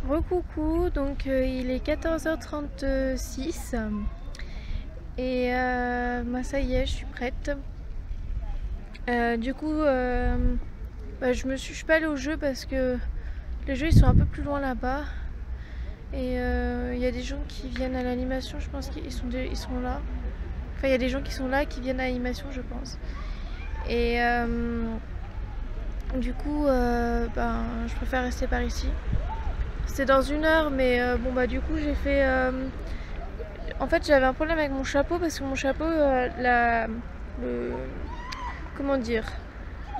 Recoucou, donc il est 14h36 et moi ça y est, je suis prête. Du coup, je suis pas allée au jeu parce que les jeux ils sont un peu plus loin là-bas et il y a des gens qui viennent à l'animation, je pense qu'ils sont là. Enfin, il y a des gens qui sont là qui viennent à l'animation, je pense. Et du coup, je préfère rester par ici. C'est dans 1 heure, mais du coup j'ai fait... En fait j'avais un problème avec mon chapeau parce que mon chapeau, comment dire,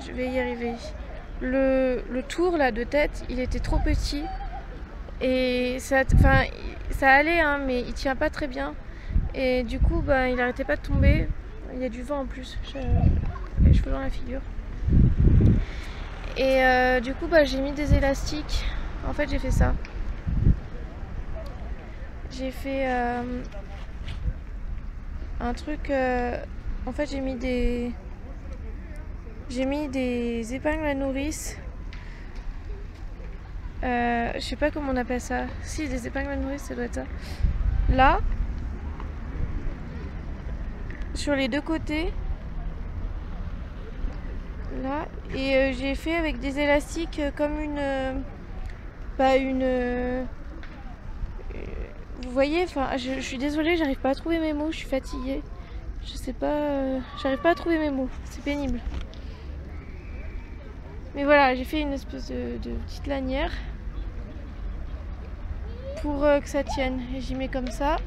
je vais y arriver. Le tour là de tête, il était trop petit et ça allait hein, mais il tient pas très bien et du coup il arrêtait pas de tomber. Il y a du vent en plus, j'ai les cheveux dans la figure. Et du coup j'ai mis des élastiques. En fait j'ai fait ça. J'ai fait un truc. En fait j'ai mis des épingles à nourrice. Je sais pas comment on appelle ça. Si, des épingles à nourrice, ça doit être ça. Là, sur les deux côtés. Là, et j'ai fait avec des élastiques comme vous voyez, enfin, je suis désolée, j'arrive pas à trouver mes mots, je suis fatiguée. Je sais pas, j'arrive pas à trouver mes mots, c'est pénible. Mais voilà, j'ai fait une espèce de petite lanière pour que ça tienne. Et j'y mets comme ça.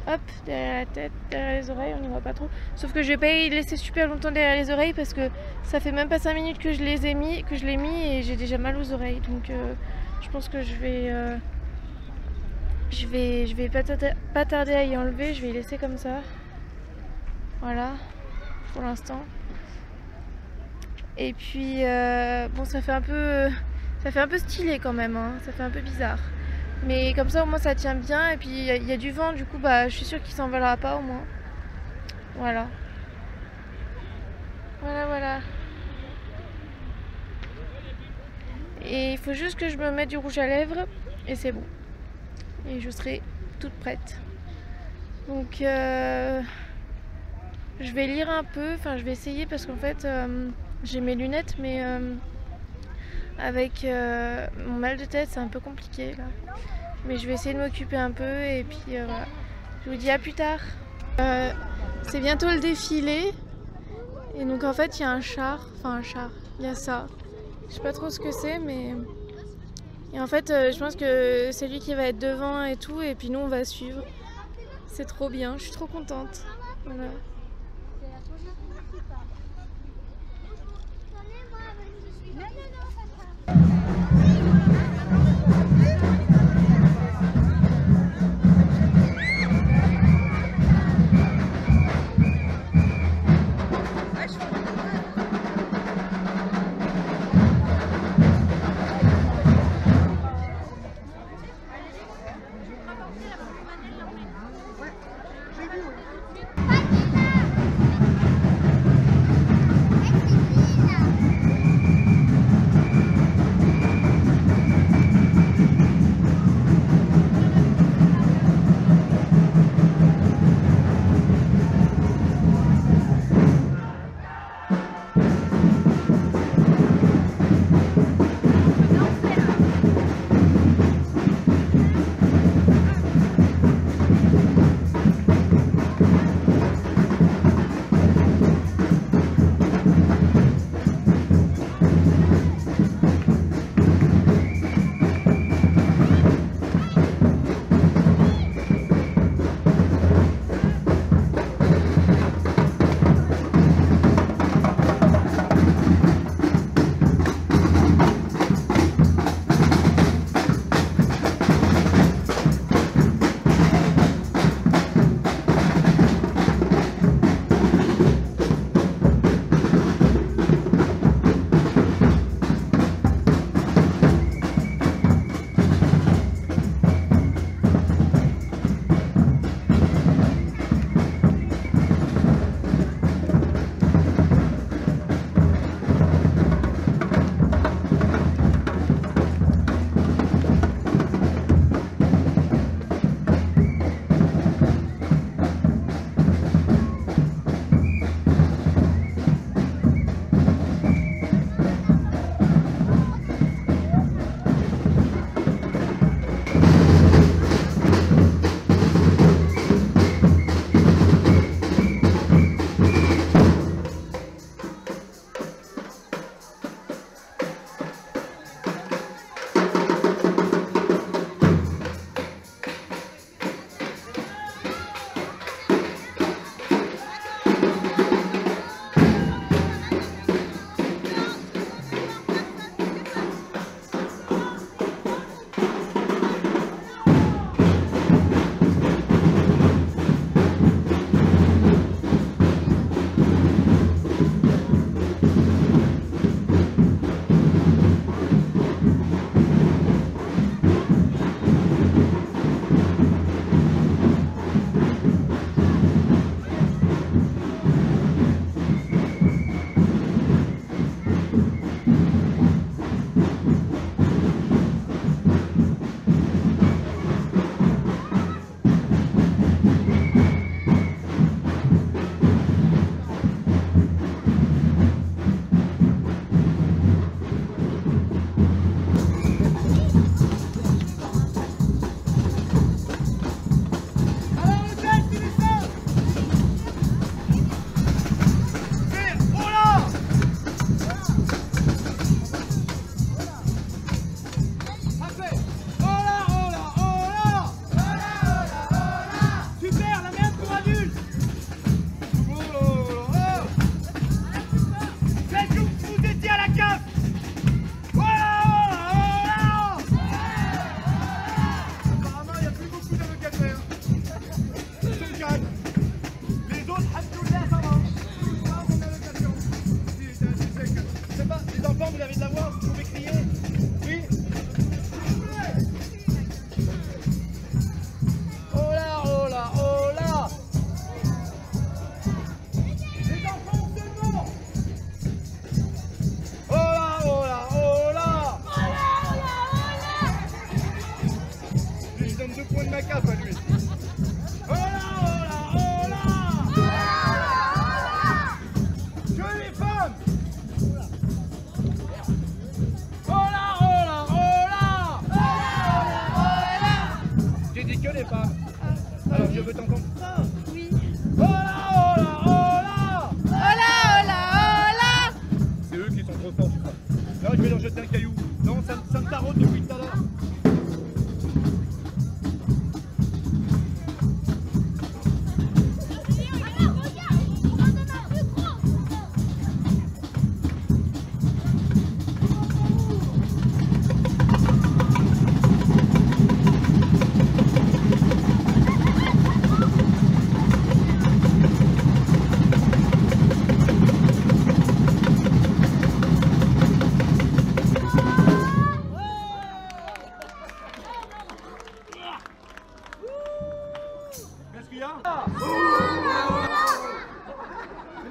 Hop, derrière la tête, derrière les oreilles, on n'y voit pas trop. Sauf que je vais pas y laisser super longtemps derrière les oreilles parce que ça fait même pas 5 minutes que je l'ai mis et j'ai déjà mal aux oreilles. Donc je pense que je vais pas tarder à y enlever, je vais y laisser comme ça. Voilà, pour l'instant. Et puis bon, ça fait un peu stylé quand même, hein. Ça fait un peu bizarre. Mais comme ça au moins ça tient bien et puis il y a du vent, du coup je suis sûre qu'il s'envolera pas au moins. Voilà. Voilà. Et il faut juste que je me mette du rouge à lèvres et c'est bon. Et je serai toute prête. Donc je vais lire un peu, enfin je vais essayer parce qu'en fait j'ai mes lunettes mais avec mon mal de tête c'est un peu compliqué là. Mais je vais essayer de m'occuper un peu et puis voilà. Je vous dis à plus tard. C'est bientôt le défilé. Et donc en fait il y a un char, il y a ça. Je sais pas trop ce que c'est mais... Et en fait je pense que c'est lui qui va être devant et tout et puis nous on va suivre. C'est trop bien, je suis trop contente. Voilà.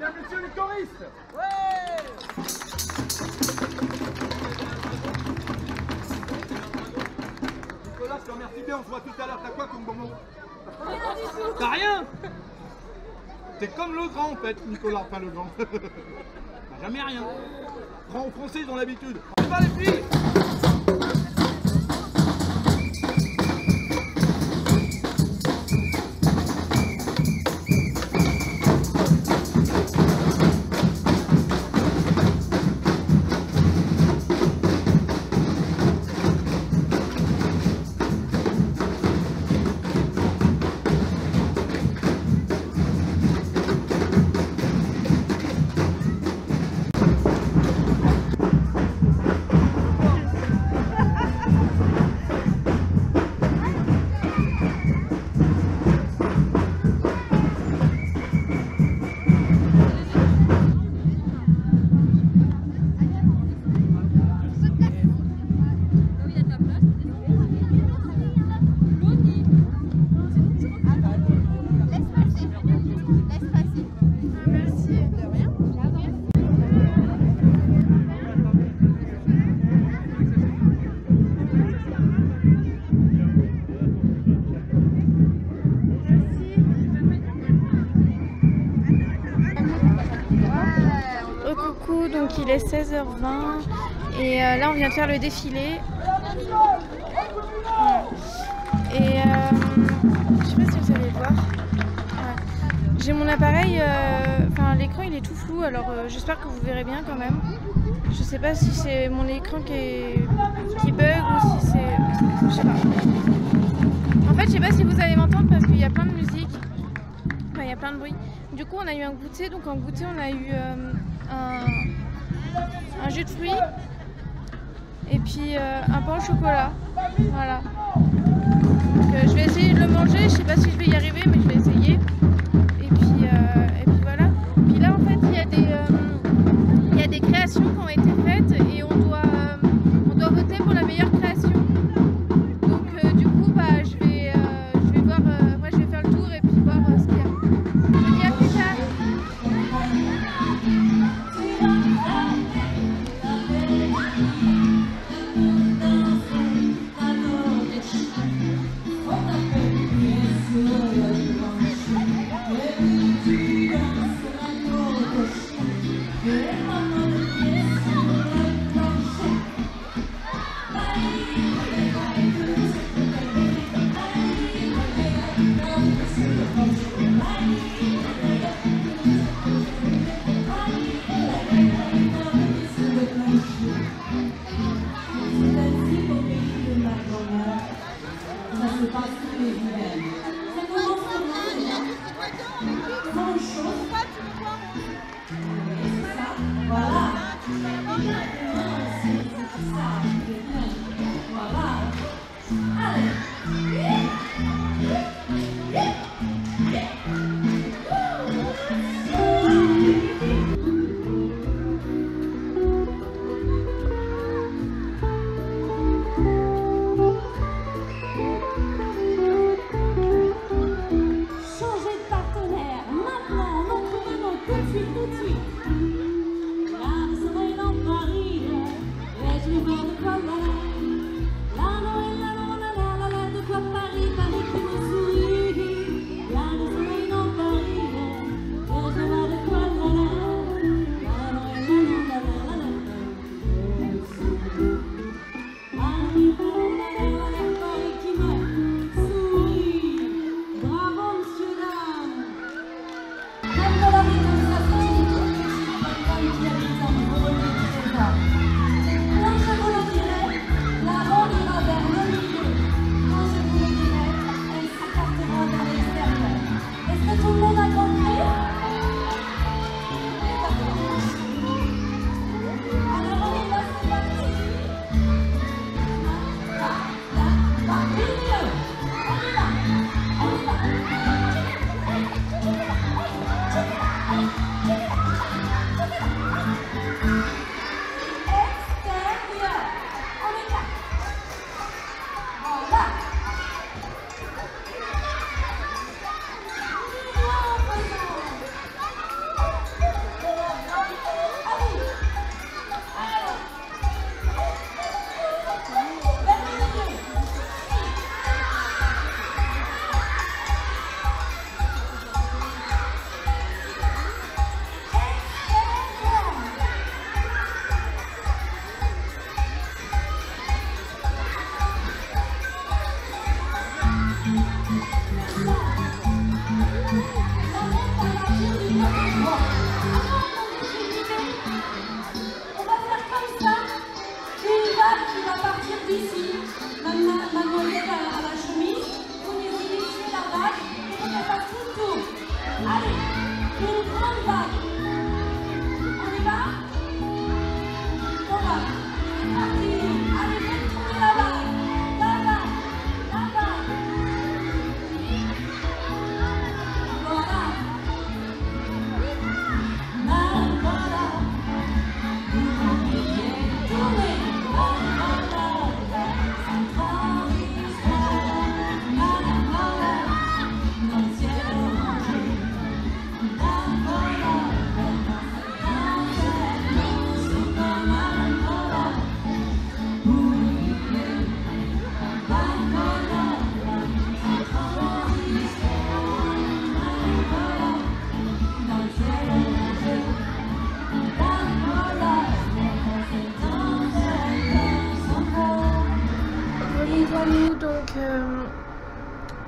applaudissements les choristes. Nicolas, je te remercie bien, on se voit tout à l'heure. T'as quoi comme bonbon? T'as rien? T'es comme le grand en fait, Nicolas, enfin le grand. T'as jamais rien. Grand français, ils ont l'habitude. On y va les filles. Donc il est 16h20 et là on vient de faire le défilé. Voilà. Et je sais pas si vous allez le voir. Voilà. J'ai mon appareil, enfin l'écran il est tout flou, alors j'espère que vous verrez bien quand même. Je sais pas si c'est mon écran qui bug ou si c'est... je sais pas. En fait je sais pas si vous allez m'entendre parce qu'il y a plein de musique. Enfin il y a plein de bruit. Du coup on a eu un goûter, donc en goûter on a eu un jus de fruits et puis un pain au chocolat. Voilà. Donc je vais essayer de le manger, je sais pas si je vais y arriver mais je vais essayer. Et puis voilà. Puis là en fait il y a des créations qui ont été faites et on doit voter pour la meilleure création. Donc du coup bah je vais voir, moi je vais faire le tour et puis voir ce qu'il y a. Je vous dis à plus tard.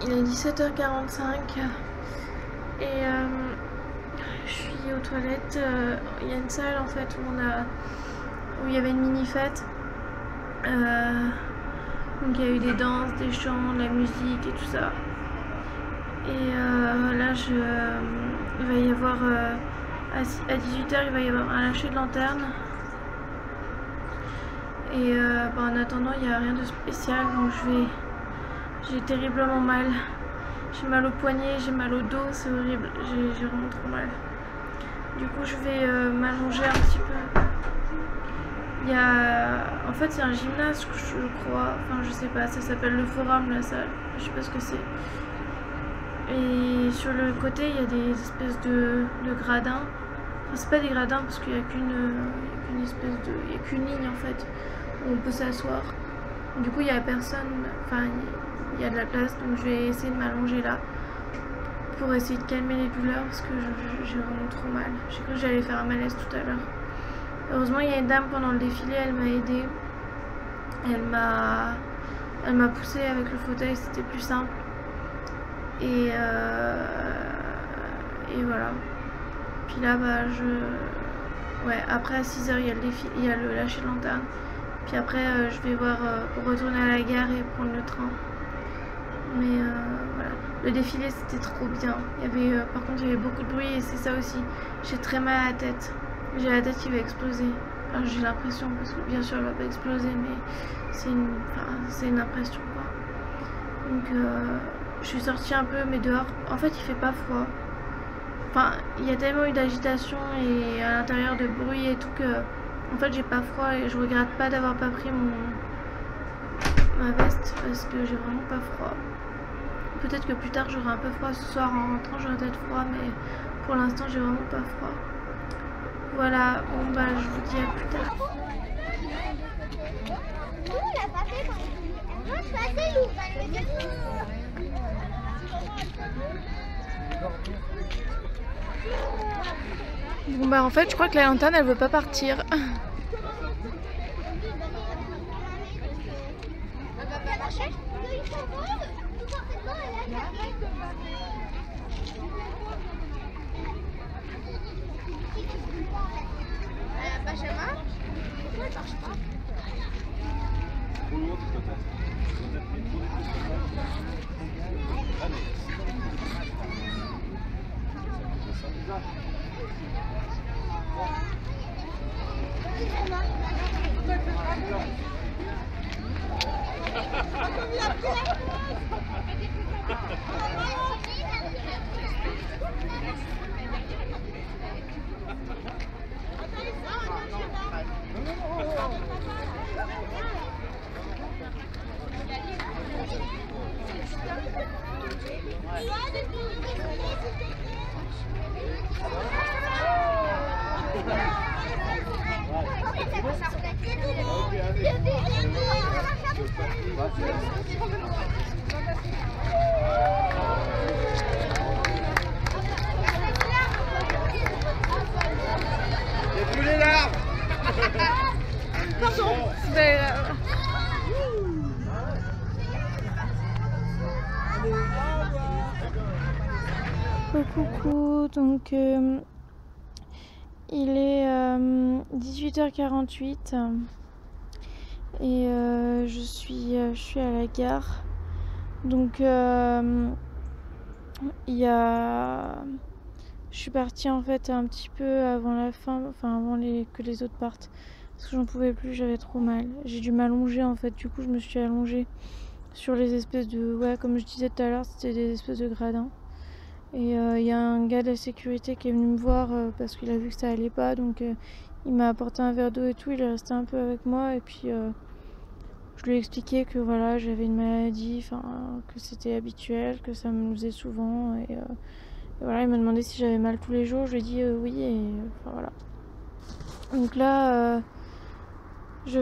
il est 17h45 et je suis aux toilettes. Il y a une salle en fait où il y avait une mini fête. Donc il y a eu des danses, des chants, de la musique et tout ça. Et là il va y avoir à 18h il va y avoir un lâcher de lanterne. Et en attendant il n'y a rien de spécial, donc j'ai terriblement mal. J'ai mal au poignet, j'ai mal au dos, c'est horrible, j'ai vraiment trop mal. Du coup je vais m'allonger un petit peu. En fait c'est un gymnase je crois, enfin je sais pas, ça s'appelle le Forum la salle, je sais pas ce que c'est. Et sur le côté il y a des espèces de gradins. Enfin c'est pas des gradins parce qu'il n'y a qu'une ligne en fait où on peut s'asseoir. Du coup il y a personne, enfin il y a de la place, donc je vais essayer de m'allonger là pour essayer de calmer les douleurs parce que j'ai vraiment trop mal. J'ai cru que j'allais faire un malaise tout à l'heure. Heureusement il y a une dame pendant le défilé, elle m'a aidée. Elle m'a poussée avec le fauteuil, c'était plus simple. Et voilà. Puis là après à 6h il y a le lâcher de lanterne. Puis après je vais voir pour retourner à la gare et prendre le train. Mais voilà. Le défilé c'était trop bien. Par contre il y avait beaucoup de bruit et c'est ça aussi. J'ai très mal à la tête. J'ai la tête qui va exploser. Enfin, j'ai l'impression, parce que bien sûr elle va pas exploser, mais c'est une impression quoi. Donc je suis sortie un peu, mais dehors, en fait il fait pas froid. Enfin, il y a tellement eu d'agitation et à l'intérieur de bruit et tout que en fait j'ai pas froid et je regrette pas d'avoir pas pris ma veste parce que j'ai vraiment pas froid. Peut-être que plus tard j'aurai un peu froid ce soir en rentrant, j'aurai peut-être froid, mais pour l'instant j'ai vraiment pas froid. Voilà, bon bah je vous dis à plus tard. Bon bah en fait je crois que la lanterne elle veut pas partir. Benjamin, pourquoi elle marche pas? Pardon. Coucou, donc il est 18h48 et je suis à la gare. Donc je suis partie en fait un petit peu avant la fin, enfin avant que les autres partent. Parce que j'en pouvais plus, j'avais trop mal. J'ai dû m'allonger en fait, du coup je me suis allongée sur les espèces de... Ouais, comme je disais tout à l'heure, c'était des espèces de gradins. Et il y a un gars de la sécurité qui est venu me voir parce qu'il a vu que ça allait pas. Donc il m'a apporté un verre d'eau et tout, il est resté un peu avec moi. Et puis je lui ai expliqué que voilà, j'avais une maladie, que c'était habituel, que ça me faisait souvent. Et voilà, il m'a demandé si j'avais mal tous les jours. Je lui ai dit oui et voilà. Donc là... donc je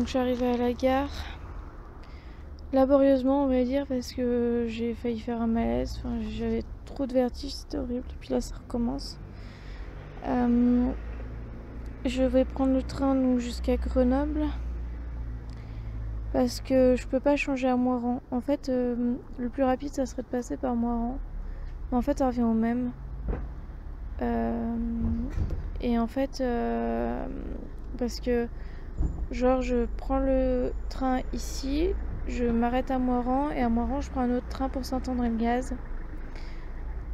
suis arrivée à la gare laborieusement on va dire parce que j'ai failli faire un malaise, j'avais trop de vertige, c'était horrible et puis là ça recommence. Je vais prendre le train donc jusqu'à Grenoble parce que je peux pas changer à Moirans. En fait, le plus rapide, ça serait de passer par Moirans. Mais en fait, ça revient au même. Et en fait, parce que genre je prends le train ici, je m'arrête à Moirans et à Moirans je prends un autre train pour Saint-André-le-Gaz.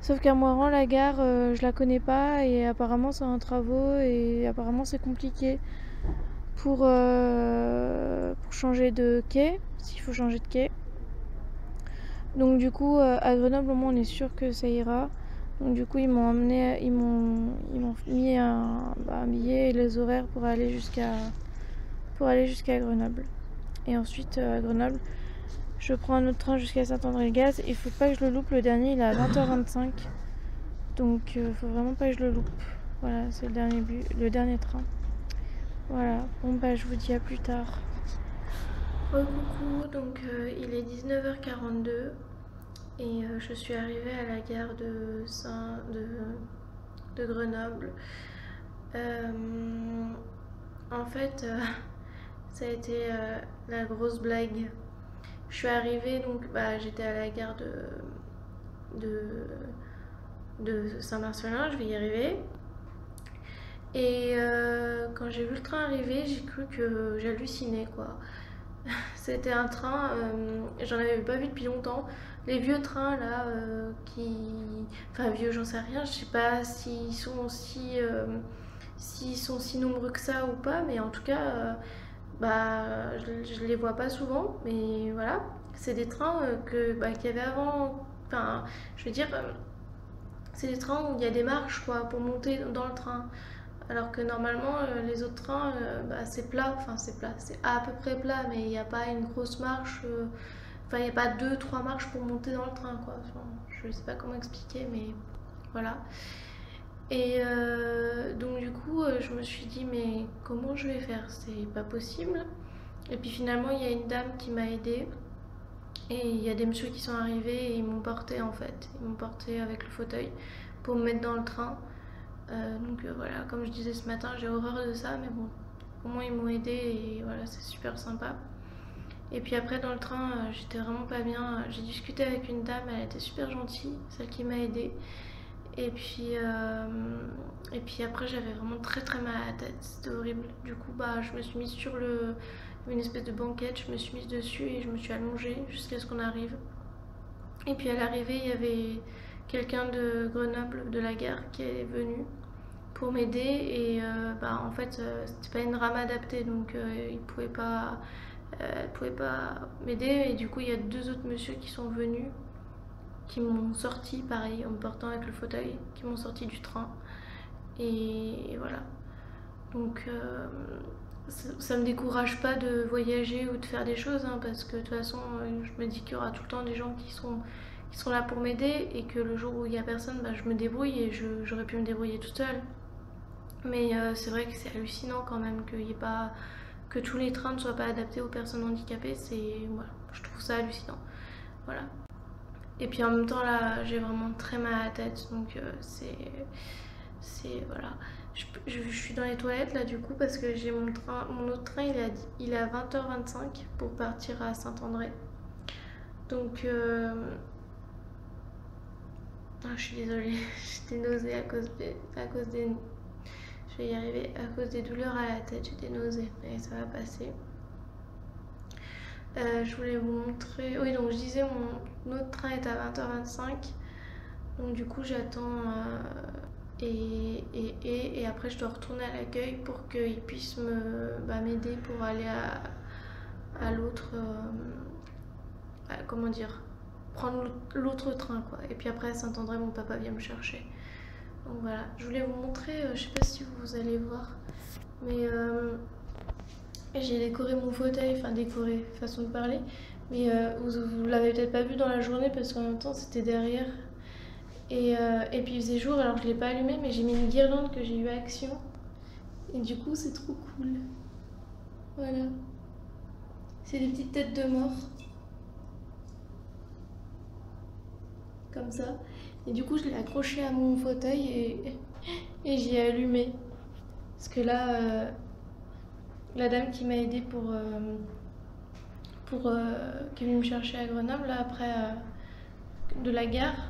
Sauf qu'à Moirans la gare je la connais pas et apparemment c'est en travaux et apparemment c'est compliqué pour changer de quai, s'il faut changer de quai. Donc du coup à Grenoble au moins on est sûr que ça ira. Donc du coup ils m'ont mis un billet et les horaires pour aller jusqu'à Grenoble. Et ensuite à Grenoble, je prends un autre train jusqu'à Saint-André-le-Gaz. Il faut pas que je le loupe, le dernier il est à 20h25. Donc faut vraiment pas que je le loupe. Voilà, c'est le dernier train. Voilà, bon bah je vous dis à plus tard. Coucou, donc il est 19h42. Et je suis arrivée à la gare de Grenoble. En fait, ça a été la grosse blague. Je suis arrivée, donc j'étais à la gare de Saint-Marcelin, je vais y arriver. Et quand j'ai vu le train arriver, j'ai cru que j'hallucinais quoi. C'était un train, j'en avais pas vu depuis longtemps. Les vieux trains là, enfin vieux j'en sais rien, je sais pas s'ils sont si nombreux que ça ou pas, mais en tout cas, je les vois pas souvent, mais voilà. C'est des trains qu'il y avait avant, enfin je veux dire, c'est des trains où il y a des marches quoi, pour monter dans le train. Alors que normalement, les autres trains, c'est plat, enfin c'est plat, c'est à peu près plat, mais il n'y a pas une grosse marche, enfin il n'y a pas 2-3 marches pour monter dans le train, quoi. Enfin, je ne sais pas comment expliquer, mais voilà. Et donc du coup, je me suis dit, mais comment je vais faire? C'est pas possible. Et puis finalement, il y a une dame qui m'a aidée. Et il y a des messieurs qui sont arrivés et ils m'ont porté en fait. Ils m'ont porté avec le fauteuil pour me mettre dans le train. Donc voilà, comme je disais ce matin, j'ai horreur de ça, mais bon, au moins ils m'ont aidé et voilà, c'est super sympa. Et puis après dans le train, j'étais vraiment pas bien. J'ai discuté avec une dame, elle était super gentille, celle qui m'a aidée. Et puis après j'avais vraiment très très mal à la tête, c'était horrible. Du coup je me suis mise sur une espèce de banquette, je me suis mise dessus et je me suis allongée jusqu'à ce qu'on arrive. Et puis à l'arrivée il y avait quelqu'un de Grenoble, de la gare, qui est venu pour m'aider et en fait c'était pas une rame adaptée donc elle pouvait pas m'aider et du coup il y a 2 autres messieurs qui sont venus qui m'ont sorti pareil en me portant avec le fauteuil, qui m'ont sorti du train et voilà. Donc ça me décourage pas de voyager ou de faire des choses hein, parce que de toute façon je me dis qu'il y aura tout le temps des gens qui sont là pour m'aider et que le jour où il y a personne je me débrouille et j'aurais pu me débrouiller toute seule. Mais c'est vrai que c'est hallucinant quand même que tous les trains ne soient pas adaptés aux personnes handicapées. Voilà, je trouve ça hallucinant. Voilà. Et puis en même temps là, j'ai vraiment très mal à la tête, donc voilà. Je suis dans les toilettes là du coup parce que j'ai mon autre train il est à 20h25 pour partir à Saint-André. Donc je suis désolée, j'étais nausée à cause des... Je vais y arriver, à cause des douleurs à la tête, j'ai des nausées, mais ça va passer. Je voulais vous montrer... Oui, donc je disais, mon autre train est à 20h25. Donc du coup, j'attends... Et après, je dois retourner à l'accueil pour qu'ils puissent m'aider pour aller à l'autre... comment dire, prendre l'autre train quoi. Et puis après à Saint-André mon papa vient me chercher. Donc voilà, je voulais vous montrer, je sais pas si vous allez voir, mais j'ai décoré mon fauteuil, enfin décoré, façon de parler, mais vous l'avez peut-être pas vu dans la journée parce qu'en même temps c'était derrière. Et puis il faisait jour alors je l'ai pas allumé mais j'ai mis une guirlande que j'ai eu à Action. Et du coup c'est trop cool. Voilà. C'est des petites têtes de mort. Comme ça. Et du coup je l'ai accroché à mon fauteuil et j'y ai allumé. Parce que là, la dame qui m'a aidée qui est venue me chercher à Grenoble là, après de la gare.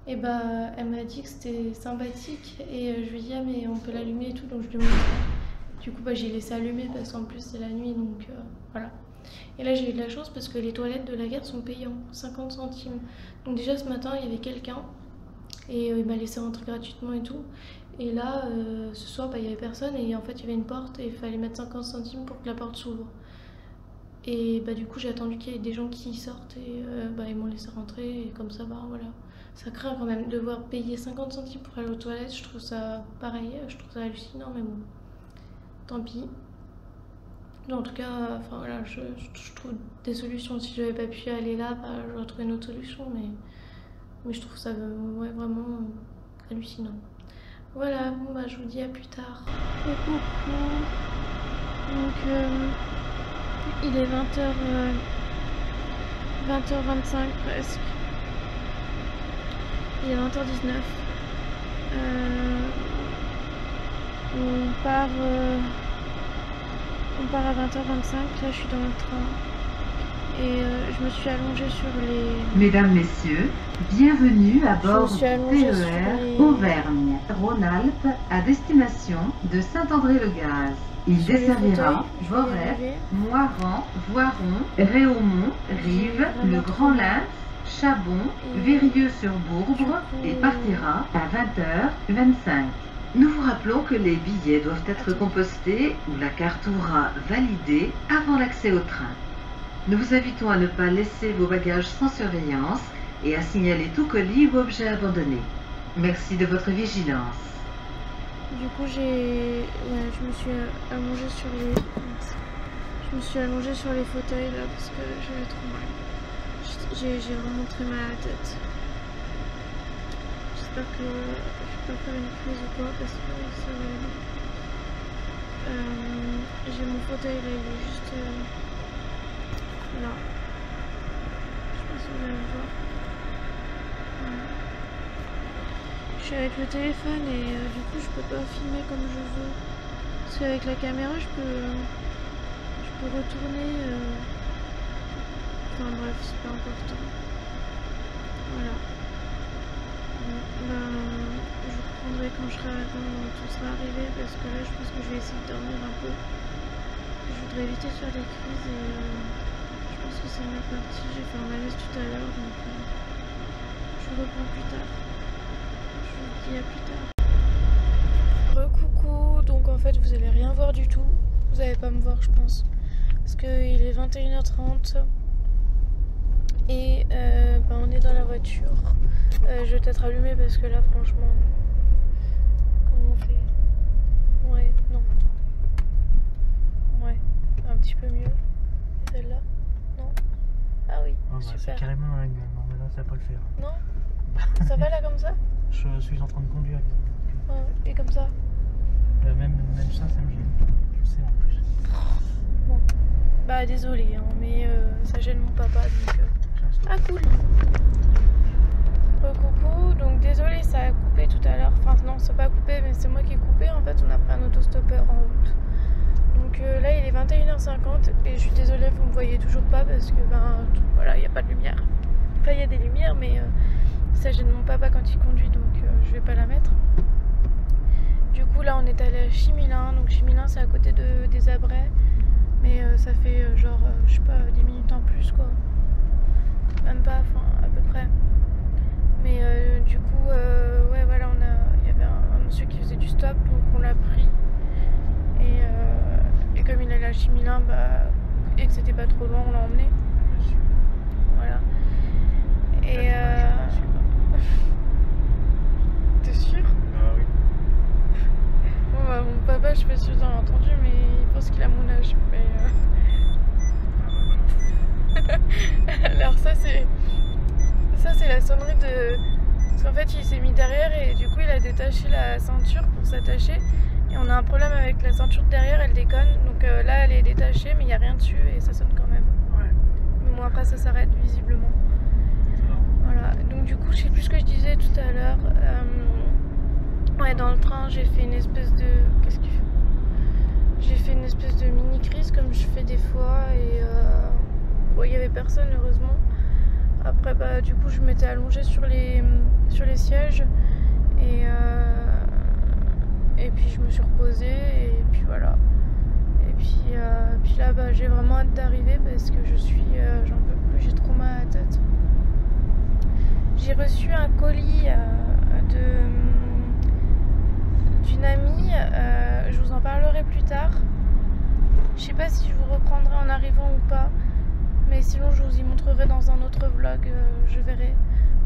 Et bah elle m'a dit que c'était sympathique et je lui ai dit ah mais on peut l'allumer et tout, donc je lui ai montré. Du coup bah j'ai laissé allumer parce qu'en plus c'est la nuit, donc voilà. Et là j'ai eu de la chance parce que les toilettes de la gare sont payantes, 50 centimes. Donc déjà ce matin il y avait quelqu'un et il m'a laissé rentrer gratuitement et tout. Et là ce soir bah, il y avait personne et en fait il y avait une porte et il fallait mettre 50 centimes pour que la porte s'ouvre. Et bah du coup j'ai attendu qu'il y ait des gens qui sortent et bah ils m'ont laissé rentrer et comme ça bah voilà. Ça craint quand même de devoir payer 50 centimes pour aller aux toilettes, je trouve ça pareil, je trouve ça hallucinant, mais bon, tant pis. En tout cas, enfin voilà, je trouve des solutions. Si j'avais pas pu aller là, bah, j'aurais trouvé une autre solution, mais je trouve ça ouais, vraiment hallucinant. Voilà, bon bah je vous dis à plus tard. Et coucou. Donc il est 20h25 presque. Il est 20h19. On part à 20h25. Là, je suis dans le train. Et je me suis allongée sur les... Mesdames, Messieurs, bienvenue à bord du TER Auvergne-Rhône-Alpes à destination de Saint-André-le-Gaz. Il desservira Vorep, Moiran, Voiron, Réaumont, Rives, le Grand Lens, Chabon, Vérieux-sur-Bourbre et partira à 20h25. Nous vous rappelons que les billets doivent être compostés ou la carte Oura validée avant l'accès au train. Nous vous invitons à ne pas laisser vos bagages sans surveillance et à signaler tout colis ou objet abandonné. Merci de votre vigilance. Du coup, je me suis allongée sur les... Je me suis allongée sur les fauteuils là parce que j'avais trop mal. J'ai vraiment très mal à la tête. J'espère que je peux pas faire une crise ou quoi parce que ça va aller. J'ai mon fauteuil là, il est juste là. Je sais pas si vous allez le voir. Voilà. Je suis avec le téléphone et du coup je peux pas filmer comme je veux. Parce qu'avec la caméra je peux retourner. Enfin bref, c'est pas important. Voilà. Bon, ben, je vous reprendrai quand tout sera arrivé parce que là je pense que je vais essayer de dormir un peu. Je voudrais éviter de faire des crises et je pense que c'est mal parti. J'ai fait un malaise tout à l'heure donc je vous reprends plus tard. Je vous dis à plus tard. Recoucou, donc en fait vous allez rien voir du tout. Vous allez pas me voir je pense. Parce qu'il est 21h30. Et bah, on est dans la voiture. Je vais peut-être allumer parce que là franchement... Comment on fait? Ouais, non. Ouais, un petit peu mieux. Et celle-là? Non. Ah oui, bah, super. C'est carrément un angle, non mais là ça va pas le faire. Non. Ça va là comme ça? Je suis en train de conduire. Ouais, et comme ça? Même ça me gêne. Je le sais en plus. Bon. Bah désolé, hein, mais ça gêne mon papa donc... Ah cool. Coucou, donc désolé ça a coupé tout à l'heure, enfin non ça n'a pas coupé mais c'est moi qui ai coupé, en fait on a pris un autostoppeur en route. Donc là il est 21h50 et je suis désolée vous me voyez toujours pas parce que ben voilà il n'y a pas de lumière. Enfin il y a des lumières mais ça gêne mon papa quand il conduit donc je vais pas la mettre. Du coup là on est allé à Chimilin, donc Chimilin c'est à côté des Abrais mais ça fait genre je sais pas 10 minutes en plus quoi. Même pas, enfin à peu près. Mais du coup, ouais voilà, il y avait un monsieur qui faisait du stop, donc on l'a pris. Et comme il allait à Chimilin, bah, et que c'était pas trop loin, on l'a emmené. Voilà. Et t'es sûr? Ah oui. Bon bah mon papa, je sais pas si vous en avez entendu, mais il pense qu'il a mon âge. Mais alors ça c'est la sonnerie de... Parce qu'en fait il s'est mis derrière et du coup il a détaché la ceinture pour s'attacher. Et on a un problème avec la ceinture de derrière, elle déconne. Donc là elle est détachée mais il n'y a rien dessus et ça sonne quand même. Ouais. Mais bon après ça s'arrête visiblement. Voilà, donc du coup je sais plus ce que je disais tout à l'heure. Ouais dans le train j'ai fait une espèce de... Qu'est-ce qu'il fait? J'ai fait une espèce de mini crise comme je fais des fois et... bon, il y avait personne heureusement. Après bah du coup je m'étais allongée sur les sièges et puis je me suis reposée et puis voilà. Et puis là bah j'ai vraiment hâte d'arriver parce que j'en peux plus, j'ai trop mal à la tête. J'ai reçu un colis d'une amie, je vous en parlerai plus tard. Je sais pas si je vous reprendrai en arrivant ou pas, mais sinon je vous y montrerai dans un autre vlog, je verrai.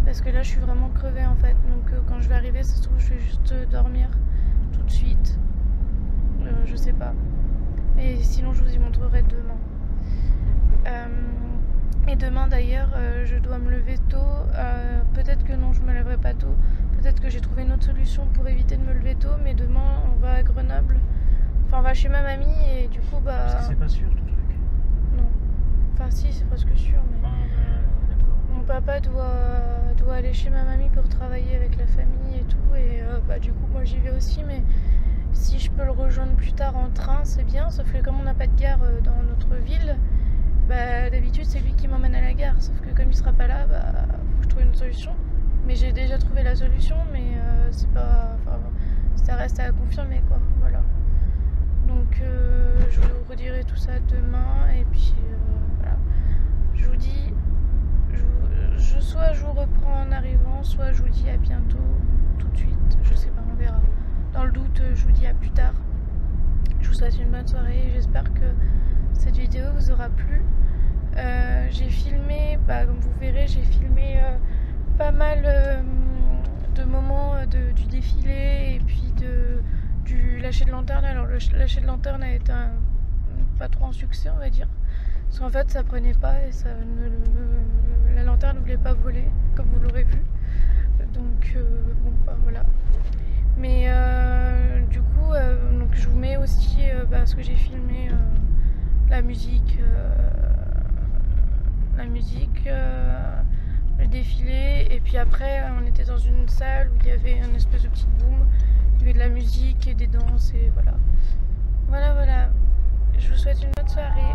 Parce que là je suis vraiment crevée en fait, donc quand je vais arriver ça se trouve je vais juste dormir tout de suite. Je sais pas. Et sinon je vous y montrerai demain. Et demain d'ailleurs je dois me lever tôt, peut-être que non je me lèverai pas tôt, peut-être que j'ai trouvé une autre solution pour éviter de me lever tôt, mais demain on va à Grenoble, enfin on va chez ma mamie et du coup bah... Parce que c'est pas sûr ton truc? Non, enfin si c'est presque sûr mais... Mon papa doit aller chez ma mamie pour travailler avec la famille et tout et bah du coup moi j'y vais aussi, mais si je peux le rejoindre plus tard en train c'est bien, sauf que comme on n'a pas de gare dans notre ville, bah d'habitude c'est lui qui m'emmène à la gare, sauf que comme il sera pas là, bah faut que je trouve une solution. Mais j'ai déjà trouvé la solution, mais c'est pas, enfin ça reste à confirmer quoi, voilà. Donc je vous redirai tout ça demain et puis voilà. Je vous dis, soit je vous reprends en arrivant, soit je vous dis à bientôt tout de suite, je sais pas, on verra. Dans le doute, je vous dis à plus tard. Je vous souhaite une bonne soirée et j'espère que cette vidéo vous aura plu. J'ai filmé, bah, comme vous verrez, j'ai filmé pas mal de moments du défilé et puis du lâcher de lanterne. Alors le lâcher de lanterne a été pas trop un succès on va dire, parce qu'en fait ça prenait pas et la lanterne ne voulait pas voler comme vous l'aurez vu, donc bon bah voilà. Mais du coup donc je vous mets aussi ce que j'ai filmé, la musique, le défilé, et puis après on était dans une salle où il y avait une espèce de petite boom, il y avait de la musique et des danses et voilà. Voilà, je vous souhaite une bonne soirée.